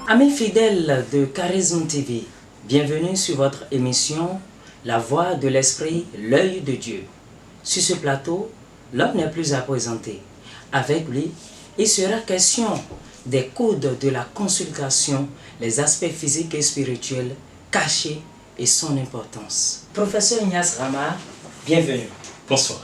Amis fidèles de Charisme TV, bienvenue sur votre émission La Voix de l'Esprit, l'œil de Dieu. Sur ce plateau, l'homme n'est plus à présenter. Avec lui, il sera question des codes de la consultation, les aspects physiques et spirituels cachés et son importance. Professeur Ignace Rama, bienvenue. Bonsoir.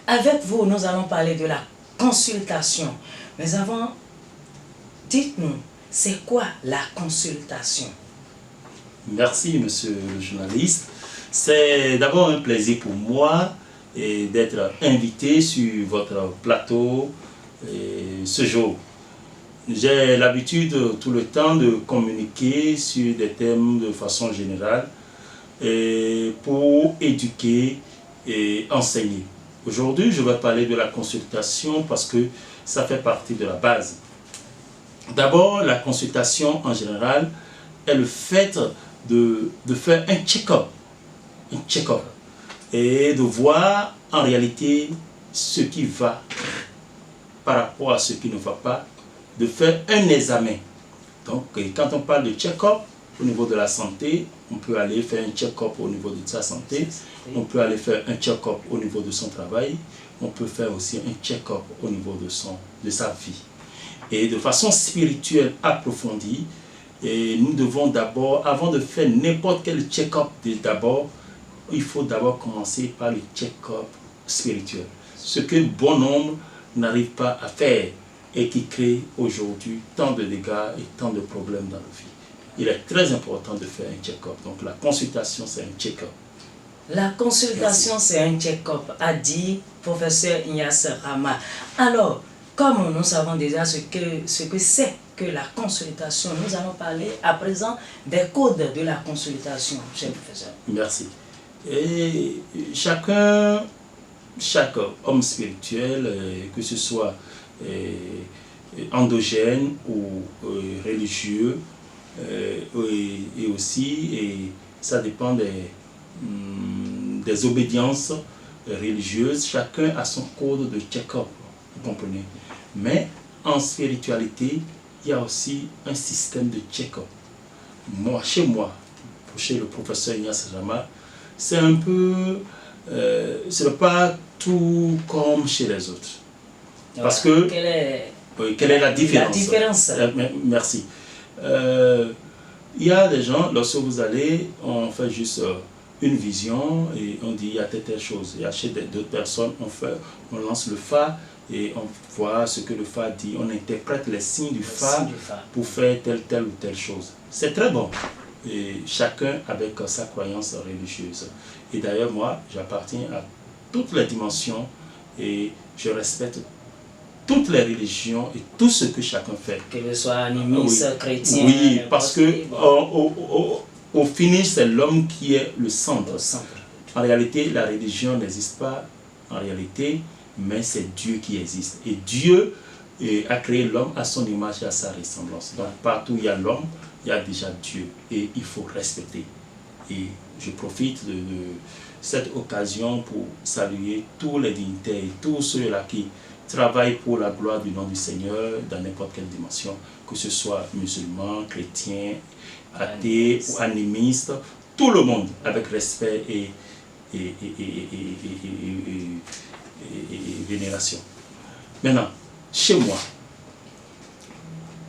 Avec vous, nous allons parler de la consultation. Mais avant, dites-nous, c'est quoi la consultation? Merci, monsieur le journaliste. C'est d'abord un plaisir pour moi d'être invité sur votre plateau ce jour. J'ai l'habitude tout le temps de communiquer sur des thèmes de façon générale pour éduquer et enseigner. Aujourd'hui, je vais parler de la consultation parce que ça fait partie de la base. D'abord, la consultation en général est le fait de faire un check-up et de voir en réalité ce qui va par rapport à ce qui ne va pas, de faire un examen. Donc, quand on parle de check-up au niveau de la santé, on peut aller faire un check-up au niveau de sa santé, on peut aller faire un check-up au niveau de son travail, on peut faire aussi un check-up au niveau de sa vie. Et de façon spirituelle approfondie, et nous devons d'abord, avant de faire n'importe quel check-up, il faut d'abord commencer par le check-up spirituel. Ce que bon nombre n'arrivent pas à faire et qui crée aujourd'hui tant de dégâts et tant de problèmes dans nos vies. Il est très important de faire un check-up. Donc la consultation, c'est un check-up. La consultation, c'est un check-up, a dit professeur Ignace Rama. Alors, comme nous savons déjà ce que c'est que la consultation, nous allons parler à présent des codes de la consultation, cher professeur. Merci. Et chaque homme spirituel, que ce soit endogène ou religieux, et aussi, ça dépend des obédiences religieuses, chacun a son code de check-up, vous comprenez. Mais en spiritualité, il y a aussi un système de check-up. Chez le professeur Ignace Rama, c'est un peu, ce n'est pas tout comme chez les autres. Parce que, quelle est la différence? La différence. Merci. Il y a des gens, lorsque vous allez, on fait juste une vision et on dit il y a telle chose. Et chez d'autres personnes, on lance le phare et on voit ce que le phare dit. On interprète les signes du phare pour faire telle ou telle chose. C'est très bon. Et chacun avec sa croyance religieuse. Et d'ailleurs, moi, j'appartiens à toutes les dimensions et je respecte toutes les religions et tout ce que chacun fait. Que ce soit animiste, chrétien. Oui, parce que au finish, c'est l'homme qui est le centre. En réalité, la religion n'existe pas en réalité, mais c'est Dieu qui existe. Et Dieu a créé l'homme à son image et à sa ressemblance. Donc partout où il y a l'homme, il y a déjà Dieu. Et il faut respecter. Et je profite de cette occasion pour saluer tous les dignitaires et tous ceux-là qui travaillent pour la gloire du nom du Seigneur dans n'importe quelle dimension, que ce soit musulman, chrétien, athée ou animiste, tout le monde avec respect et vénération. Maintenant, chez moi,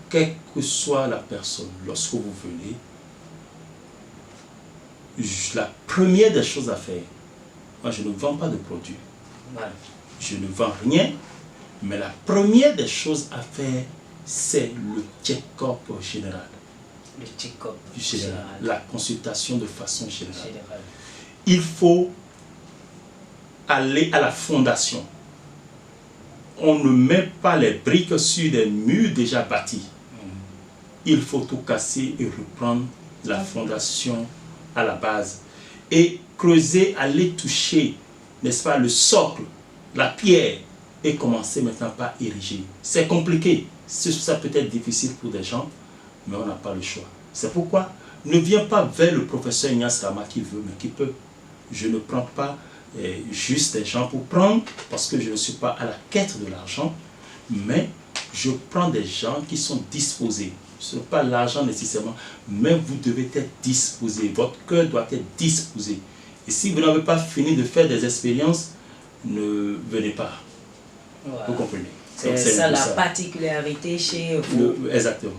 quelle que soit la personne, lorsque vous venez, la première des choses à faire, moi je ne vends pas de produits, je ne vends rien, mais la première des choses à faire, c'est le check-up général. Le check-up général. La consultation de façon générale. Il faut aller à la fondation. On ne met pas les briques sur des murs déjà bâtis. Il faut tout casser et reprendre la fondation à la base. Et creuser, aller toucher, n'est-ce pas, le socle, la pierre, et commencer maintenant par ériger. C'est compliqué, ça peut être difficile pour des gens, mais on n'a pas le choix. C'est pourquoi ne viens pas vers le professeur Ignace Rama qui veut, mais qui peut. Je ne prends pas juste des gens pour prendre, parce que je ne suis pas à la quête de l'argent, mais je prends des gens qui sont disposés. Ce n'est pas l'argent nécessairement, mais vous devez être disposé. Votre cœur doit être disposé. Et si vous n'avez pas fini de faire des expériences, ne venez pas. Voilà. Vous comprenez? C'est ça la particularité chez vous. Exactement.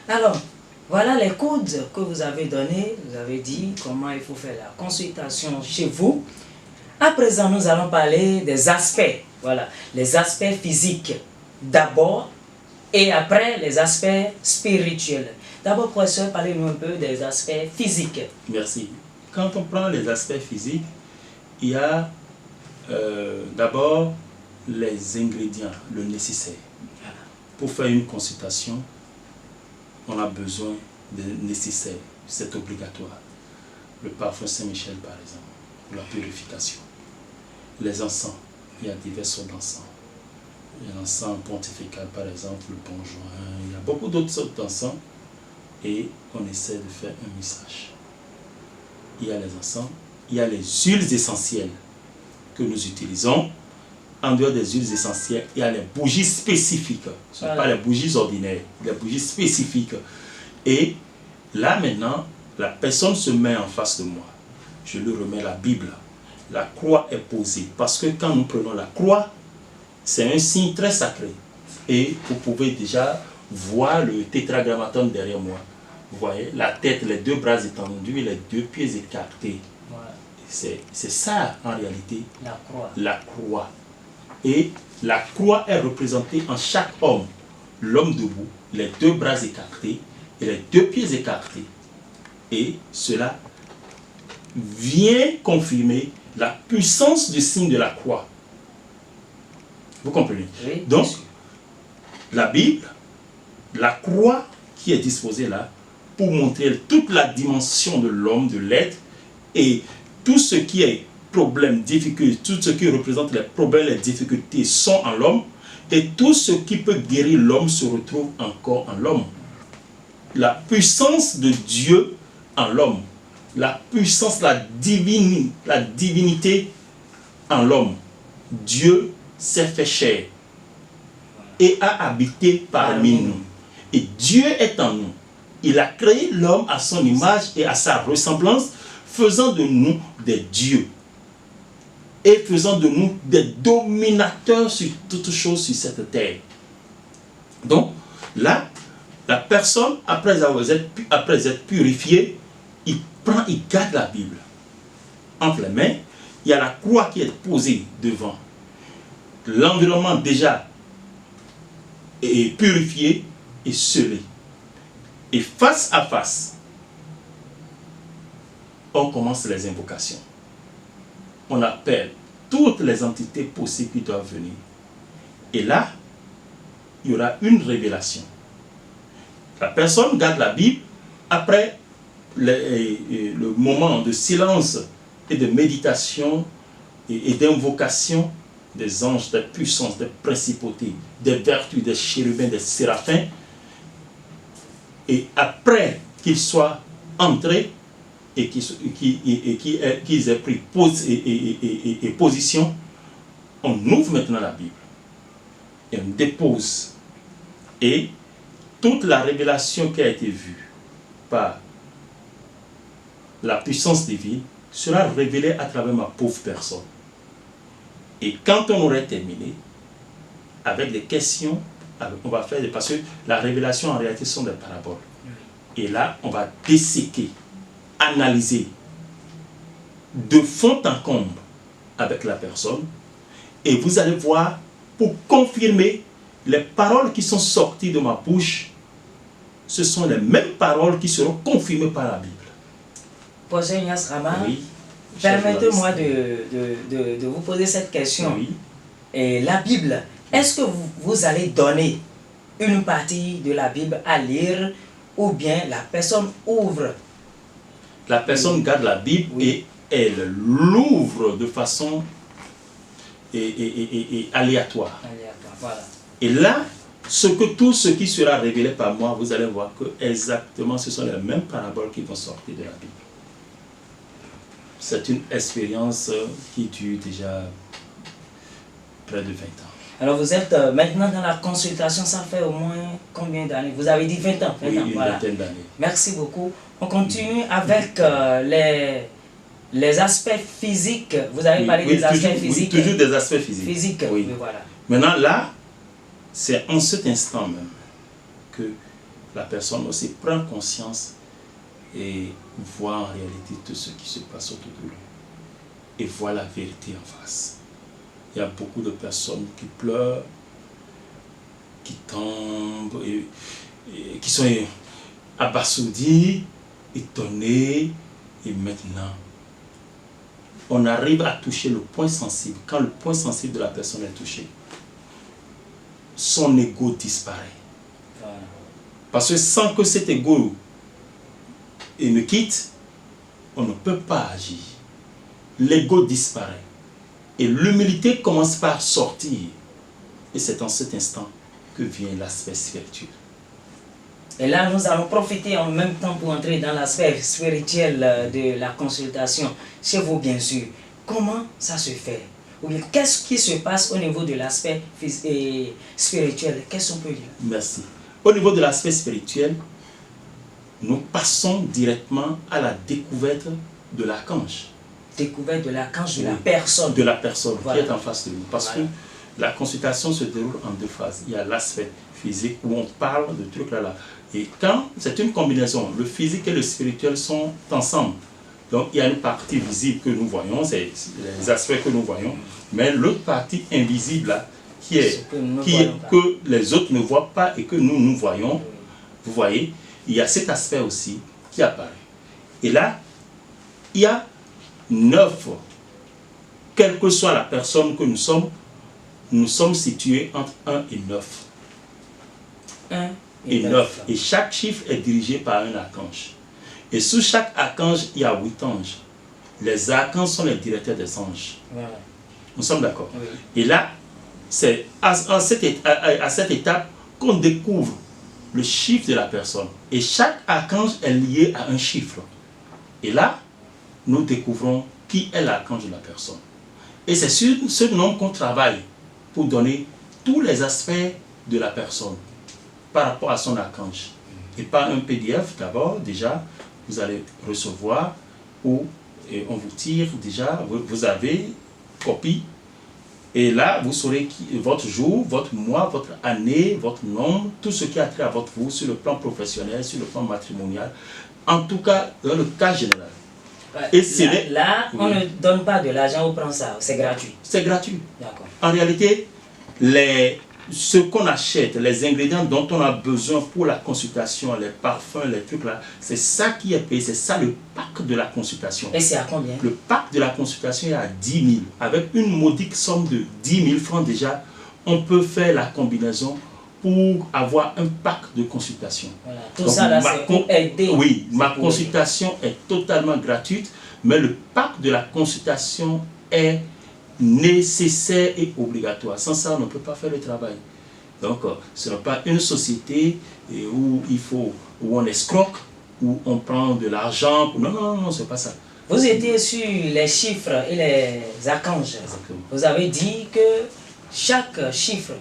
Alors, voilà les codes que vous avez donnés. Vous avez dit comment il faut faire la consultation chez vous. À présent, nous allons parler des aspects. Voilà, les aspects physiques d'abord et après les aspects spirituels. D'abord, professeur, parlez-nous un peu des aspects physiques. Merci. Quand on prend les aspects physiques, il y a d'abord les ingrédients, le nécessaire. Pour faire une consultation, on a besoin de nécessaire, c'est obligatoire. Le parfum Saint-Michel par exemple, pour la purification. Les encens, il y a diverses sortes d'encens. Il y a l'encens pontifical par exemple, le bon joint, il y a beaucoup d'autres sortes d'encens et on essaie de faire un mixage. Il y a les encens, il y a les huiles essentielles que nous utilisons. En dehors des huiles essentielles, il y a les bougies spécifiques. Ce ne sont pas les bougies ordinaires, les bougies spécifiques. Et là maintenant, la personne se met en face de moi. Je lui remets la Bible. La croix est posée. Parce que quand nous prenons la croix, c'est un signe très sacré. Et vous pouvez déjà voir le tétragrammaton derrière moi. Vous voyez, la tête, les deux bras étendus et les deux pieds écartés. Ouais. C'est ça en réalité, la croix. La croix. Et la croix est représentée en chaque homme. L'homme debout, les deux bras écartés et les deux pieds écartés. Et cela vient confirmer la puissance du signe de la croix. Vous comprenez? Oui, donc, la Bible, la croix qui est disposée là, pour montrer toute la dimension de l'homme, de l'être, et tout ce qui est problème, difficulté, tout ce qui représente les problèmes, les difficultés sont en l'homme, et tout ce qui peut guérir l'homme se retrouve encore en l'homme. La puissance de Dieu en l'homme, la puissance, la divinité en l'homme. Dieu s'est fait chair et a habité parmi nous. Et Dieu est en nous. Il a créé l'homme à son image et à sa ressemblance, faisant de nous des dieux et faisant de nous des dominateurs sur toutes choses sur cette terre. Donc, là, la personne, après être purifiée, il garde la Bible entre les mains. Il y a la croix qui est posée devant. L'environnement déjà est purifié et scellé. Et face à face, on commence les invocations. On appelle toutes les entités possibles qui doivent venir. Et là, il y aura une révélation. La personne garde la Bible. Après le moment de silence et de méditation et d'invocation des anges, des puissances, des principautés, des vertus, des chérubins, des séraphins, et après qu'ils soient entrés et qu'ils aient pris position, on ouvre maintenant la Bible et on dépose. Et toute la révélation qui a été vue par la puissance divine sera révélée à travers ma pauvre personne. Et quand on aurait terminé, avec des questions, on va faire parce que la révélation en réalité sont des paraboles. Et là, on va disséquer, analyser de fond en comble avec la personne. Et vous allez voir, pour confirmer, les paroles qui sont sorties de ma bouche, ce sont les mêmes paroles qui seront confirmées par la Bible. Professeur Ignace Rama, oui, permettez-moi de vous poser cette question. Oui. Et la Bible, est-ce que vous allez donner une partie de la Bible à lire ou bien la personne ouvre? La personne garde la Bible et elle l'ouvre de façon aléatoire. Voilà. Et là, tout ce qui sera révélé par moi, vous allez voir que exactement ce sont les mêmes paraboles qui vont sortir de la Bible. C'est une expérience qui dure déjà près de 20 ans. Alors vous êtes maintenant dans la consultation, ça fait au moins combien d'années? Vous avez dit 20 ans. 20 oui, ans, une voilà. vingtaine d'années. Merci beaucoup. On continue avec les aspects physiques. Vous avez parlé des aspects physiques. Oui, toujours des aspects physiques. Physiques, oui. Oui, voilà. Maintenant là, c'est en cet instant même que la personne aussi prend conscience et voit en réalité tout ce qui se passe autour de lui. Et voit la vérité en face. Il y a beaucoup de personnes qui pleurent, qui tombent, et qui sont abasourdies, étonnées, et maintenant, on arrive à toucher le point sensible. Quand le point sensible de la personne est touché, son ego disparaît. Voilà. Parce que sans que cet ego ne quitte, on ne peut pas agir. L'ego disparaît. Et l'humilité commence par sortir. Et c'est en cet instant que vient l'aspect spirituel. Et là, nous allons profiter en même temps pour entrer dans l'aspect spirituel de la consultation. Chez vous, bien sûr. Comment ça se fait? Ou bien, qu'est-ce qui se passe au niveau de l'aspect spirituel? Qu'est-ce qu'on peut dire? Merci. Au niveau de l'aspect spirituel, nous passons directement à la découverte de l'archange. Découverte de l'archange de la personne. De la personne Voilà. qui est en face de nous. Parce que la consultation se déroule en deux phases. Il y a l'aspect physique où on parle de trucs là. Et quand c'est une combinaison, le physique et le spirituel sont ensemble. Donc il y a une partie visible que nous voyons, c'est les aspects que nous voyons, mais l'autre partie invisible là, que les autres ne voient pas et que nous voyons, vous voyez, il y a cet aspect aussi qui apparaît. Et là, il y a 9, quelle que soit la personne que nous sommes situés entre 1 et 9. 1 et 9. Et chaque chiffre est dirigé par un archange. Et sous chaque archange, il y a 8 anges. Les archanges sont les directeurs des anges. Voilà. Nous sommes d'accord? Oui. Et là, c'est à cette étape qu'on découvre le chiffre de la personne. Et chaque archange est lié à un chiffre. Et là, nous découvrons qui est l'archange de la personne. Et c'est sur ce nombre qu'on travaille pour donner tous les aspects de la personne par rapport à son archange. Et par un PDF, d'abord, déjà, vous allez recevoir où on vous tire déjà, vous avez copie. Et là, vous saurez votre jour, votre mois, votre année, votre nombre, tout ce qui a trait à votre vie sur le plan professionnel, sur le plan matrimonial. En tout cas, dans le cas général. Et là, on ne donne pas de l'argent, on prend ça, c'est gratuit. C'est gratuit. D'accord. En réalité, ce qu'on achète, les ingrédients dont on a besoin pour la consultation, les parfums, les trucs là, c'est ça qui est payé, c'est ça le pack de la consultation. Et c'est à combien? Le pack de la consultation est à 10 000. Avec une modique somme de 10 000 francs déjà, on peut faire la combinaison pour avoir un pack de consultation. Voilà. Tout ça là, c'est pour aider. Oui, ma consultation est totalement gratuite, mais le pack de la consultation est nécessaire et obligatoire. Sans ça, on ne peut pas faire le travail. Donc, ce n'est pas une société où on escroque, où on prend de l'argent. Non, c'est pas ça. Vous étiez sur les chiffres et les archanges. Exactement. Vous avez dit que chaque chiffre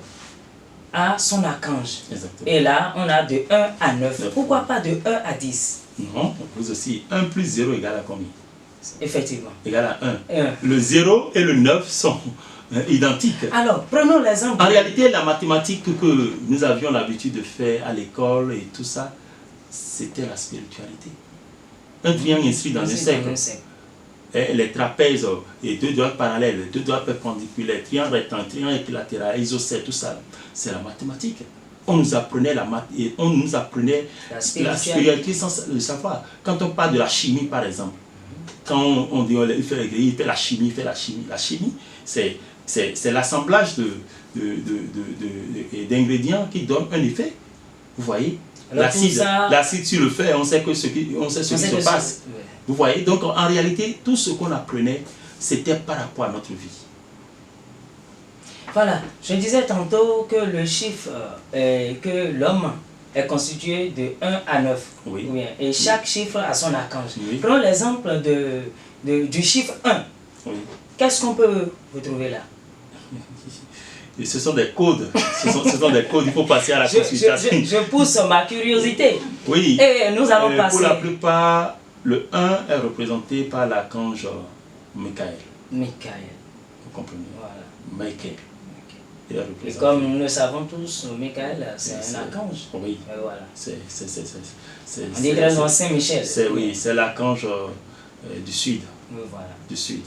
a son archange. Exactement. Et là, on a de 1 à 9. Pourquoi pas de 1 à 10? Non, vous aussi. 1 plus 0 égale à combien? Effectivement. Égale à 1. Le 0 et le 9 sont identiques. Alors, prenons l'exemple. En réalité, la mathématique que nous avions l'habitude de faire à l'école et tout ça, c'était la spiritualité. Un triangle inscrit dans un cercle. Les trapèzes, les deux doigts parallèles, les deux doigts perpendiculaires, triangle rectangle, triangle équilatéral, isocèle, tout ça, c'est la mathématique. On nous apprenait la spiritualité sans le savoir. Quand on parle de la chimie, par exemple, quand on dit il fait la chimie, la chimie, c'est l'assemblage d'ingrédients qui donne un effet. Vous voyez? L'acide sur le fer, on sait ce qui se passe. Ouais. Vous voyez, donc en réalité, tout ce qu'on apprenait, c'était par rapport à notre vie. Voilà, je disais tantôt que le chiffre, que l'homme est constitué de 1 à 9. Oui. Oui, et chaque chiffre a son archange. Oui. Prenons l'exemple du chiffre 1. Oui. Qu'est-ce qu'on peut retrouver là? Et ce sont des codes. Ce sont des codes, il faut passer à la consultation. Je pousse ma curiosité. Oui. Et nous allons passer. Pour la plupart, le 1 est représenté par l'archange Michael. Michael. Vous comprenez? Voilà. Michael. Et comme nous le savons tous, Michael, c'est un archange. Oui. Et voilà. On dirait dans Saint-Michel. Oui, c'est l'archange du sud. Oui, voilà. Du sud.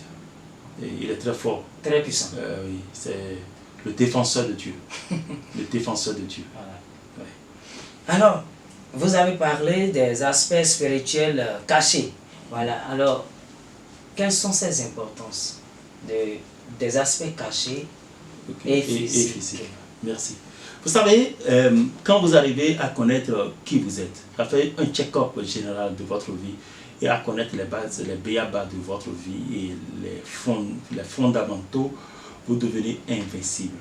Et il est très fort. Très puissant. Oui, c'est le défenseur de Dieu. Le défenseur de Dieu. Voilà. Ouais. Alors, vous avez parlé des aspects spirituels cachés. Voilà. Alors, quelles sont ces importances des aspects cachés et physiques? Merci. Vous savez, quand vous arrivez à connaître qui vous êtes, à faire un check-up général de votre vie et à connaître les bases, les béabas de votre vie et les fondamentaux, vous devenez invincible.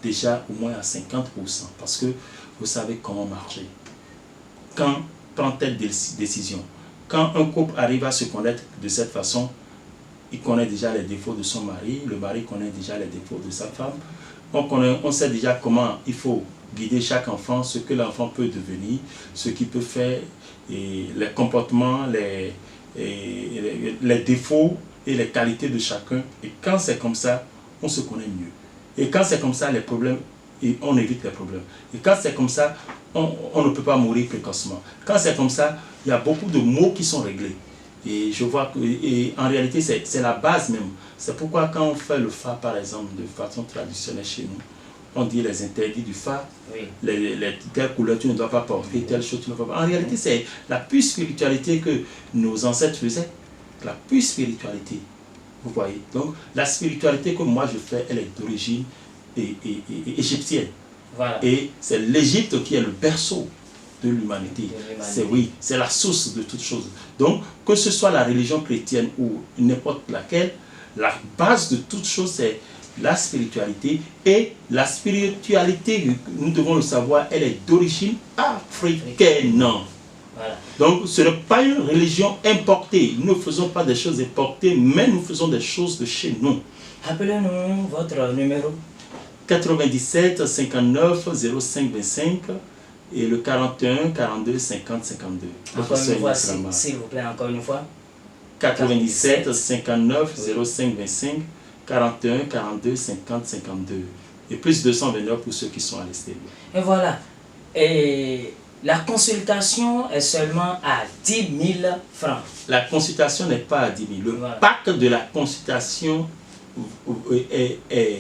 Déjà au moins à 50%, parce que vous savez comment marcher. Quand prendre telle décision, quand un couple arrive à se connaître de cette façon, il connaît déjà les défauts de son mari, le mari connaît déjà les défauts de sa femme. On sait déjà comment il faut guider chaque enfant, ce que l'enfant peut devenir, ce qu'il peut faire, et les comportements, les défauts et les qualités de chacun. Et quand c'est comme ça, on se connaît mieux. Et quand c'est comme ça, les problèmes, on évite les problèmes. Et quand c'est comme ça, on ne peut pas mourir précocement. Quand c'est comme ça, il y a beaucoup de maux qui sont réglés. Et je vois que, en réalité, c'est la base même. C'est pourquoi quand on fait le phare, par exemple, de façon traditionnelle chez nous, on dit les interdits du phare, oui. Telle couleur tu ne dois pas porter, telle chose tu ne dois pas. En réalité, c'est la pure spiritualité que nos ancêtres faisaient. La pure spiritualité. Vous voyez. Donc, la spiritualité que moi je fais, elle est d'origine égyptienne. Voilà. Et c'est l'Égypte qui est le berceau de l'humanité. C'est la source de toutes choses. Donc, que ce soit la religion chrétienne ou n'importe laquelle, la base de toutes choses, c'est la spiritualité. Et la spiritualité, nous devons le savoir, elle est d'origine africaine. Voilà. Donc, ce n'est pas une religion importée. Nous ne faisons pas des choses importées, mais nous faisons des choses de chez nous. Appelez-nous votre numéro. 97 59 05 25 et le 41 42 50 52. Encore une fois, s'il vous plaît, encore une fois. 97 59 05 25 41 42 50 52 et plus 229 pour ceux qui sont à l'extérieur. Et voilà. Et la consultation est seulement à 10 000 francs. La consultation n'est pas à 10 000. Le pack de la consultation est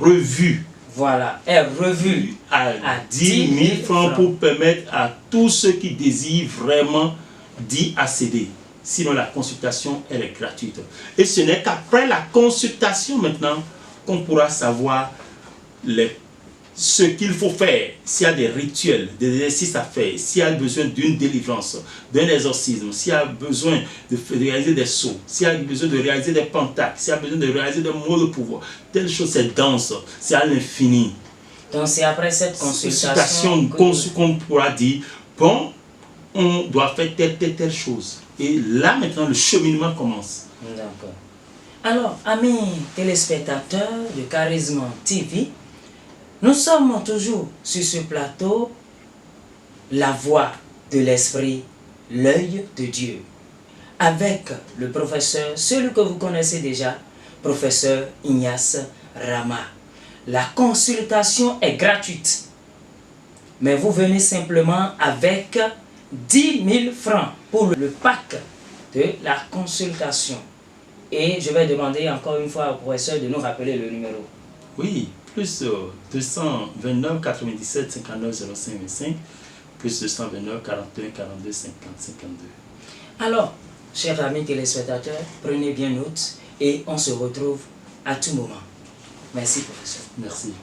revu. Voilà, est revu à 10 000 francs pour permettre à tous ceux qui désirent vraiment d'y accéder. Sinon, la consultation, elle est gratuite. Et ce n'est qu'après la consultation maintenant qu'on pourra savoir ce qu'il faut faire, s'il y a des rituels, des exercices à faire, s'il y a besoin d'une délivrance, d'un exorcisme, s'il y a besoin de réaliser des sauts, s'il y a besoin de réaliser des pentacles, s'il y a besoin de réaliser des mots de pouvoir, telle chose, c'est dense, c'est à l'infini. Donc c'est après cette consultation qu'on pourra dire, bon, on doit faire telle chose. Et là maintenant, le cheminement commence. D'accord. Alors, amis téléspectateurs de Charisme TV, nous sommes toujours sur ce plateau, la voix de l'esprit, l'œil de Dieu, avec le professeur, celui que vous connaissez déjà, professeur Ignace Rama. La consultation est gratuite, mais vous venez simplement avec 10 000 francs pour le pack de la consultation. Et je vais demander encore une fois au professeur de nous rappeler le numéro. Oui. Plus 229 97 59 05 25, plus 229 41 42 50 52. Alors, chers amis téléspectateurs, prenez bien note et on se retrouve à tout moment. Merci, professeur. Merci.